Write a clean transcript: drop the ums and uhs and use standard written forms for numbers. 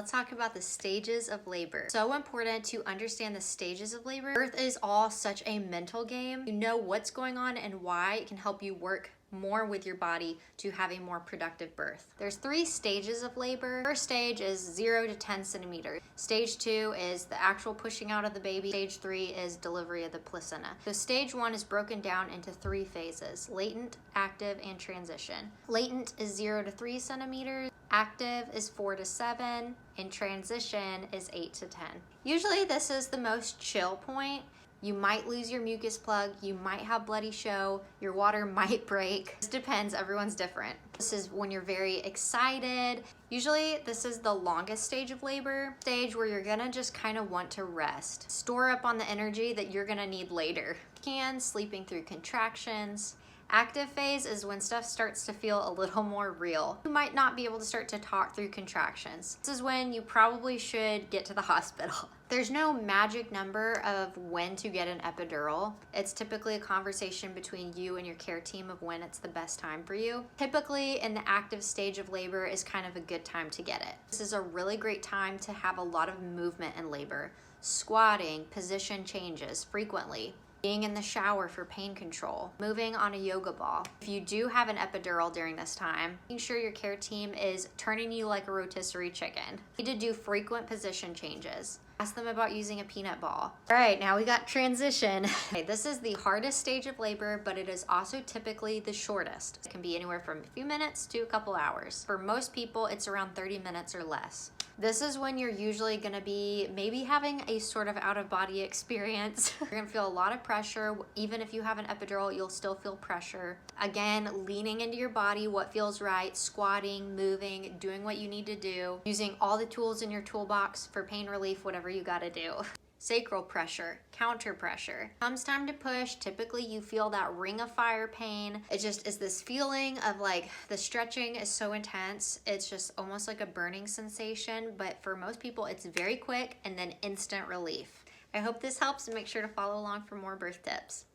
Let's talk about the stages of labor. So important to understand the stages of labor. Birth is all such a mental game. You know what's going on and why. It can help you work more with your body to have a more productive birth. There's 3 stages of labor. First stage is 0 to 10 centimeters. Stage 2 is the actual pushing out of the baby. Stage 3 is delivery of the placenta. So stage 1 is broken down into 3 phases: latent, active, and transition. Latent is 0 to 3 centimeters. Active is 4 to 7, and transition is 8 to 10. Usually this is the most chill point. You might lose your mucus plug, you might have bloody show, your water might break. This depends, everyone's different. This is when you're very excited. Usually this is the longest stage of labor, stage where you're gonna just kind of want to rest. Store up on the energy that you're gonna need later. Sleeping through contractions. Active phase is when stuff starts to feel a little more real. You might not be able to start to talk through contractions. This is when you probably should get to the hospital. There's no magic number of when to get an epidural. It's typically a conversation between you and your care team of when it's the best time for you. Typically in the active stage of labor is kind of a good time to get it. This is a really great time to have a lot of movement in labor. Squatting, position changes frequently. Being in the shower for pain control, moving on a yoga ball. If you do have an epidural during this time, making sure your care team is turning you like a rotisserie chicken. You need to do frequent position changes. Ask them about using a peanut ball. All right, now we got transition. Okay, this is the hardest stage of labor, but it is also typically the shortest. It can be anywhere from a few minutes to a couple hours. For most people, it's around 30 minutes or less. This is when you're usually gonna be maybe having a sort of out-of-body experience. You're gonna feel a lot of pressure. Even if you have an epidural, you'll still feel pressure. Again, leaning into your body, what feels right, squatting, moving, doing what you need to do, using all the tools in your toolbox for pain relief, whatever you gotta do. Sacral pressure, counter pressure. Comes time to push, typically you feel that ring of fire pain. It just is this feeling of like the stretching is so intense. It's just almost like a burning sensation, but for most people it's very quick and then instant relief. I hope this helps, and make sure to follow along for more birth tips.